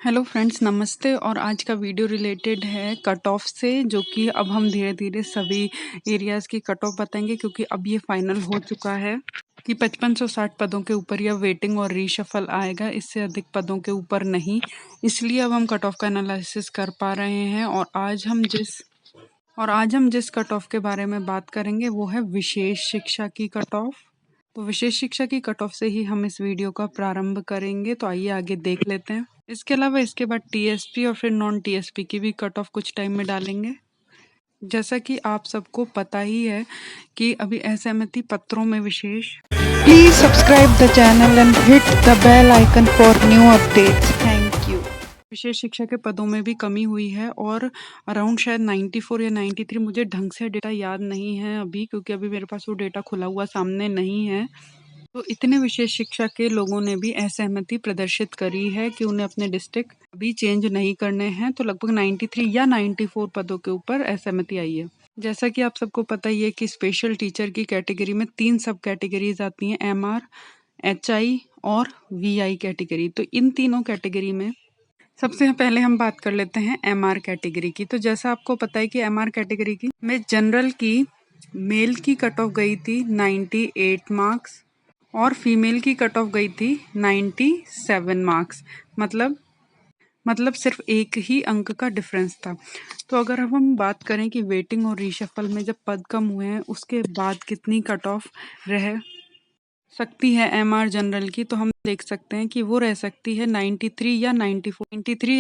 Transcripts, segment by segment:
Hello friends, नमस्ते। और आज का वीडियो रिलेटेड है कट ऑफ से, जो कि अब हम धीरे धीरे सभी एरियाज़ की कट ऑफ बताएंगे, क्योंकि अब ये फाइनल हो चुका है कि 5560 पदों के ऊपर या वेटिंग और रीशफल आएगा, इससे अधिक पदों के ऊपर नहीं। इसलिए अब हम कट ऑफ का एनालिसिस कर पा रहे हैं। और आज हम जिस कट ऑफ के बारे में बात करेंगे वो है विशेष शिक्षा की कट ऑफ। तो विशेष शिक्षा की कट ऑफ से ही हम इस वीडियो का प्रारंभ करेंगे, तो आइए आगे देख लेते हैं। इसके अलावा इसके बाद टीएसपी और फिर नॉन टीएसपी की भी कट ऑफ कुछ टाइम में डालेंगे। जैसा कि आप सबको पता ही है कि अभी असहमति पत्रों में विशेष Please subscribe the channel and hit the bell icon for new updates. Thank you. विशेष शिक्षा के पदों में भी कमी हुई है और अराउंड शायद 94 या 93, मुझे ढंग से डेटा याद नहीं है अभी, क्योंकि अभी मेरे पास वो डेटा खुला हुआ सामने नहीं है। तो इतने विशेष शिक्षा के लोगों ने भी असहमति प्रदर्शित करी है कि उन्हें अपने डिस्ट्रिक्ट अभी चेंज नहीं करने हैं। तो लगभग 93 या 94 पदों के ऊपर असहमति आई है। जैसा कि आप सबको पता ही है कि स्पेशल टीचर की कैटेगरी में 3 सब कैटेगरीज आती हैं, एमआर, एचआई और वीआई कैटेगरी। तो इन तीनों कैटेगरी में सबसे पहले हम बात कर लेते हैं एमआर कैटेगरी की। तो जैसा आपको पता है कि एमआर कैटेगरी की में जनरल की मेल की कट ऑफ गई थी 98 मार्क्स और फीमेल की कट ऑफ गई थी 97 मार्क्स। मतलब सिर्फ एक ही अंक का डिफरेंस था। तो अगर अब हम बात करें कि वेटिंग और रीशफल में जब पद कम हुए हैं उसके बाद कितनी कट ऑफ रह सकती है एमआर जनरल की, तो हम देख सकते हैं कि वो रह सकती है 93 या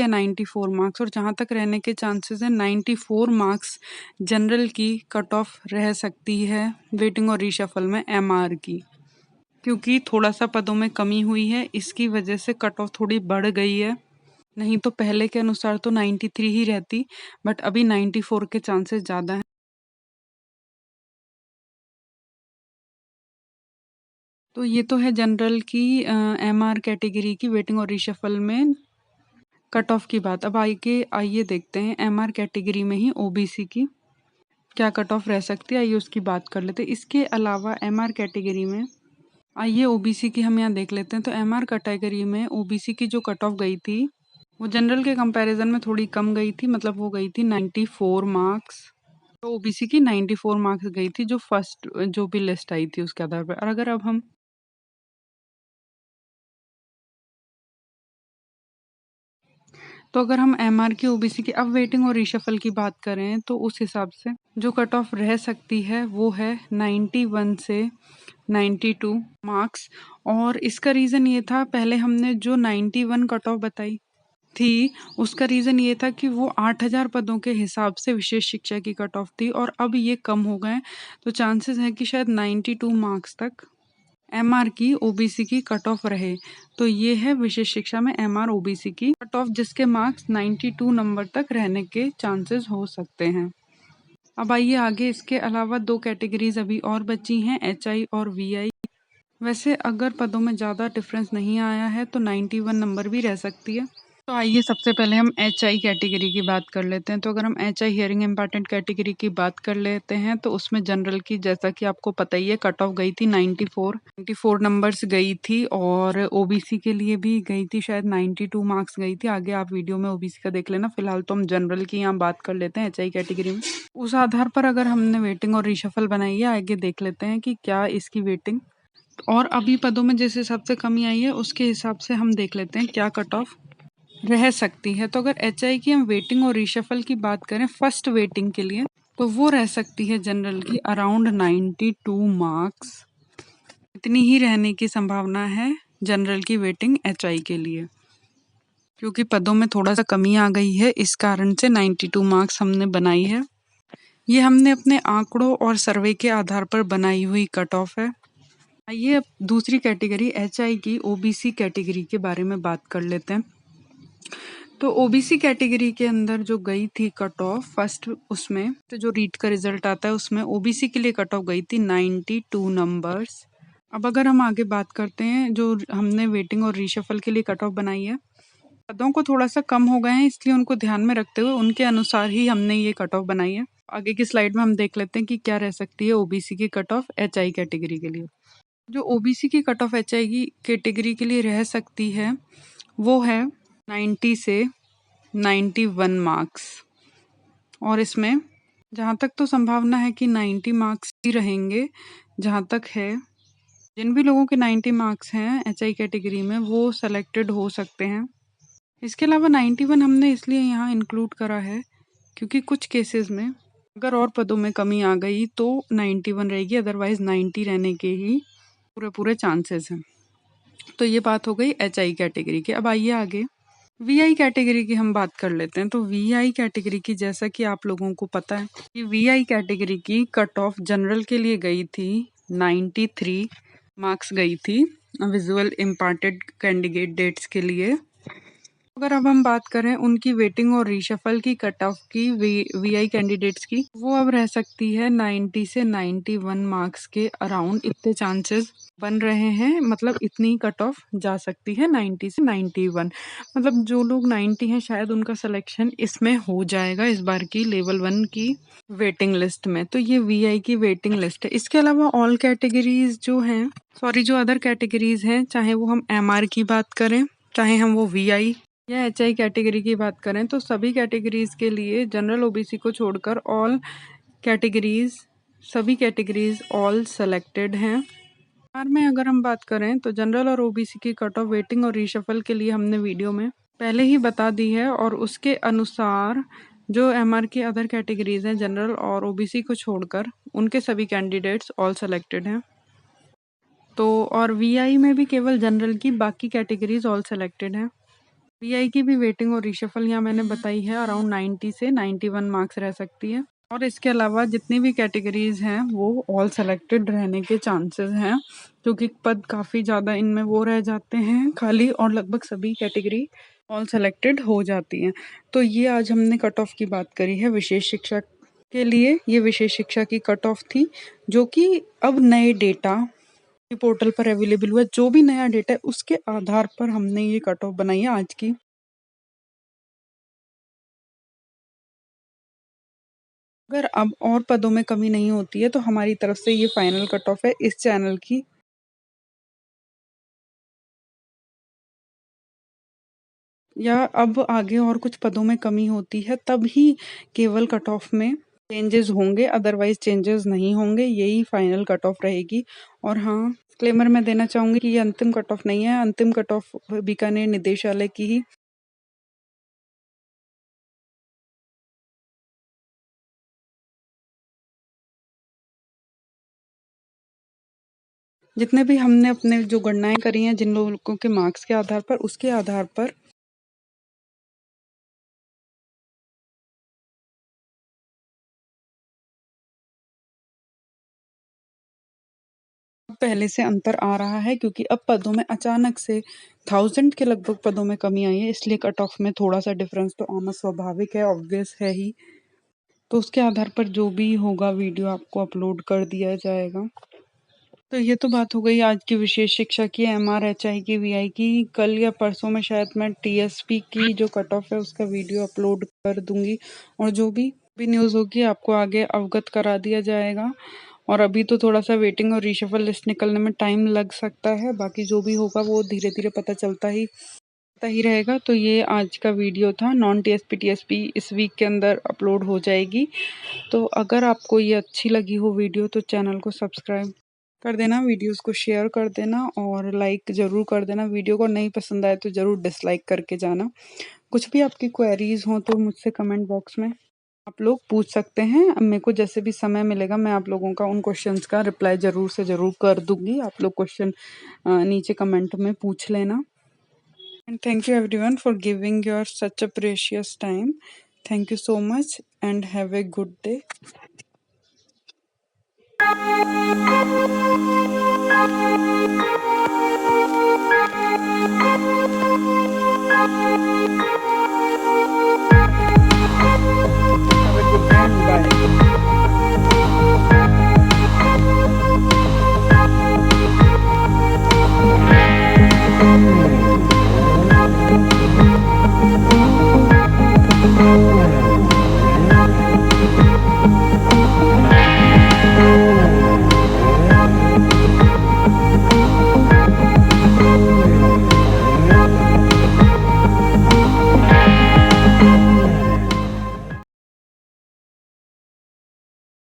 94 मार्क्स। और जहाँ तक रहने के चांसेस हैं, 94 मार्क्स जनरल की कट ऑफ रह सकती है वेटिंग और रीशफल में एमआर की, क्योंकि थोड़ा सा पदों में कमी हुई है, इसकी वजह से कट ऑफ थोड़ी बढ़ गई है। नहीं तो पहले के अनुसार तो 93 ही रहती, बट अभी 94 के चांसेस ज़्यादा हैं। तो ये तो है जनरल की एमआर कैटेगरी की वेटिंग और रीशफल में कट ऑफ की बात। अब आइए देखते हैं एमआर कैटेगरी में ही ओबीसी की क्या कट ऑफ रह सकती है, आइए उसकी बात कर लेते हैं। इसके अलावा एमआर कैटेगरी में आइए ओबीसी की हम यहाँ देख लेते हैं। तो एमआर कैटेगरी में ओबीसी की जो कट ऑफ गई थी वो जनरल के कंपैरिजन में थोड़ी कम गई थी, मतलब वो गई थी 94 मार्क्स। तो ओबीसी की 94 मार्क्स गई थी, जो फर्स्ट जो भी लिस्ट आई थी उसके आधार पर। और अगर अब हम एमआर की ओबीसी की अब वेटिंग और रीशफल की बात करें, तो उस हिसाब से जो कट ऑफ रह सकती है वो है 91 से 92 मार्क्स। और इसका रीज़न ये था, पहले हमने जो 91 कट ऑफ बताई थी उसका रीज़न ये था कि वो 8000 पदों के हिसाब से विशेष शिक्षा की कट ऑफ थी, और अब ये कम हो गए। तो चांसेस है कि शायद 92 मार्क्स तक एमआर की ओबीसी की कट ऑफ रहे। तो ये है विशेष शिक्षा में एमआर ओबीसी की कट ऑफ, जिसके मार्क्स 92 नंबर तक रहने के चांसेस हो सकते हैं। अब आइए आगे, इसके अलावा 2 कैटेगरीज अभी और बची हैं, एचआई और वीआई। वैसे अगर पदों में ज़्यादा डिफरेंस नहीं आया है तो 91 नंबर भी रह सकती है। तो आइए सबसे पहले हम एचआई कैटेगरी की बात कर लेते हैं। तो अगर हम एचआई हियरिंग इम्पॉर्टेंट कैटेगरी की बात कर लेते हैं, तो उसमें जनरल की, जैसा कि आपको पता ही है, कट ऑफ गई थी 94 नंबर्स गई थी, और ओबीसी के लिए भी गई थी, शायद 92 मार्क्स गई थी। आगे आप वीडियो में ओबीसी का देख लेना। फिलहाल तो हम जनरल की यहाँ बात कर लेते हैं एचआई कैटेगरी में। उस आधार पर अगर हमने वेटिंग और रिशफल बनाई है, आगे देख लेते हैं कि क्या इसकी वेटिंग और अभी पदों में जिस हिसाब से कमी आई है उसके हिसाब से हम देख लेते हैं क्या कट ऑफ रह सकती है। तो अगर एचआई की हम वेटिंग और रिशफल की बात करें फर्स्ट वेटिंग के लिए, तो वो रह सकती है जनरल की अराउंड 92 मार्क्स। इतनी ही रहने की संभावना है जनरल की वेटिंग एचआई के लिए, क्योंकि पदों में थोड़ा सा कमी आ गई है, इस कारण से 92 मार्क्स हमने बनाई है। ये हमने अपने आंकड़ों और सर्वे के आधार पर बनाई हुई कट ऑफ है। आइए अब दूसरी कैटेगरी एचआई की ओबीसी कैटेगरी के बारे में बात कर लेते हैं। तो ओबीसी कैटेगरी के अंदर जो गई थी कट ऑफ फर्स्ट, उसमें तो जो रीट का रिजल्ट आता है उसमें ओबीसी के लिए कट ऑफ गई थी 92 नंबर्स। अब अगर हम आगे बात करते हैं, जो हमने वेटिंग और रीशफल के लिए कट ऑफ बनाई है, पदों को थोड़ा सा कम हो गए हैं, इसलिए उनको ध्यान में रखते हुए उनके अनुसार ही हमने ये कट ऑफ बनाई है। आगे की स्लाइड में हम देख लेते हैं कि क्या रह सकती है ओबीसी की कट ऑफ एचआई कैटेगरी के लिए। जो ओबीसी की कट ऑफ एचआई की कैटेगरी के लिए रह सकती है वो है 90 से 91 मार्क्स, और इसमें जहाँ तक तो संभावना है कि 90 मार्क्स ही रहेंगे। जहाँ तक है, जिन भी लोगों के 90 मार्क्स हैं एचआई कैटेगरी में, वो सेलेक्टेड हो सकते हैं। इसके अलावा 91 हमने इसलिए यहाँ इंक्लूड करा है क्योंकि कुछ केसेस में अगर और पदों में कमी आ गई तो 91 रहेगी, अदरवाइज 90 रहने के ही पूरे चांसेस हैं। तो ये बात हो गई एचआई कैटेगरी की। अब आइए आगे वीआई कैटेगरी की हम बात कर लेते हैं। तो वीआई कैटेगरी की, जैसा कि आप लोगों को पता है कि वीआई कैटेगरी की कट ऑफ जनरल के लिए गई थी 93 मार्क्स गई थी विजुअल इम्पार्टेड कैंडिडेट डेट्स के लिए। अगर अब हम बात करें उनकी वेटिंग और रीशफल की कट ऑफ की वीआई कैंडिडेट्स की, वो अब रह सकती है 90 से 91 मार्क्स के अराउंड। इतने चांसेस बन रहे हैं, मतलब इतनी कट ऑफ जा सकती है 90 से 91। मतलब जो लोग 90 हैं शायद उनका सिलेक्शन इसमें हो जाएगा इस बार की लेवल 1 की वेटिंग लिस्ट में। तो ये वीआई की वेटिंग लिस्ट है। इसके अलावा ऑल कैटेगरीज जो हैं, जो अदर कैटेगरीज हैं, चाहे वो हम एमआर की बात करें, चाहे हम वो वीआई या एचआई कैटेगरी की बात करें, तो सभी कैटेगरीज के लिए जनरल ओबीसी को छोड़कर ऑल कैटेगरीज, सभी कैटेगरीज ऑल सेलेक्टेड हैं। एमआर में अगर हम बात करें तो जनरल और ओबीसी की कट ऑफ वेटिंग और रीशफल के लिए हमने वीडियो में पहले ही बता दी है, और उसके अनुसार जो एमआर की अदर कैटेगरीज हैं जनरल और ओबीसी को छोड़कर, उनके सभी कैंडिडेट्स ऑल सेलेक्टेड हैं। तो और वीआई में भी केवल जनरल की, बाकी कैटेगरीज ऑल सेलेक्टेड हैं। वीआई की भी वेटिंग और रिशफल यहाँ मैंने बताई है, अराउंड 90 से 91 मार्क्स रह सकती है। और इसके अलावा जितनी भी कैटेगरीज हैं वो ऑल सेलेक्टेड रहने के चांसेस हैं, क्योंकि पद काफ़ी ज़्यादा इनमें वो रह जाते हैं खाली, और लगभग सभी कैटेगरी ऑल सेलेक्टेड हो जाती हैं। तो ये आज हमने कट ऑफ की बात करी है विशेष शिक्षा के लिए। ये विशेष शिक्षा की कट ऑफ थी, जो कि अब नए डेटा पोर्टल पर अवेलेबल हुआ। जो भी नया डेटा है उसके आधार पर हमने ये कट ऑफ बनाई है आज की। अगर अब और पदों में कमी नहीं होती है तो हमारी तरफ से ये फाइनल कट ऑफ है इस चैनल की। या अब आगे और कुछ पदों में कमी होती है तब ही केवल कट ऑफ में चेंजेस होंगे, अदरवाइज चेंजेस नहीं होंगे। यही फाइनल कट ऑफ रहेगी। और हाँ, डिस्क्लेमर मैं देना चाहूंगी कि ये अंतिम कट ऑफ नहीं है। अंतिम कट ऑफ बीकानेर निदेशालय की ही जितने भी हमने अपने जो गणनाएं करी हैं जिन लोगों के मार्क्स के आधार पर, उसके आधार पर पहले से अंतर आ रहा है, क्योंकि अब पदों में अचानक से 1000 के लगभग पदों में कमी आई है, इसलिए कट ऑफ में थोड़ा सा डिफरेंस तो आना स्वाभाविक है, ऑब्वियस है ही। तो उसके आधार पर जो भी होगा वीडियो आपको अपलोड कर दिया जाएगा। तो ये तो बात हो गई आज की विशेष शिक्षा की, एमआर, एचआई की, वीआई की। कल या परसों में शायद मैं टीएसपी की जो कट ऑफ है उसका वीडियो अपलोड कर दूंगी, और जो भी न्यूज़ होगी आपको आगे अवगत करा दिया जाएगा। और अभी तो थोड़ा सा वेटिंग और रीशफल लिस्ट निकलने में टाइम लग सकता है, बाकी जो भी होगा वो धीरे धीरे पता चलता ही रहेगा। तो ये आज का वीडियो था। नॉन टीएसपी टीएसपी इस वीक के अंदर अपलोड हो जाएगी। तो अगर आपको ये अच्छी लगी हो वीडियो तो चैनल को सब्सक्राइब कर देना, वीडियोस को शेयर कर देना और लाइक ज़रूर कर देना। वीडियो को नहीं पसंद आए तो ज़रूर डिसलाइक करके जाना। कुछ भी आपकी क्वेरीज हों तो मुझसे कमेंट बॉक्स में आप लोग पूछ सकते हैं। मेरे को जैसे भी समय मिलेगा मैं आप लोगों का उन क्वेश्चंस का रिप्लाई ज़रूर से ज़रूर कर दूंगी। आप लोग क्वेश्चन नीचे कमेंट में पूछ लेना। And thank you everyone for giving your such a precious time. Thank you so much and have a good day.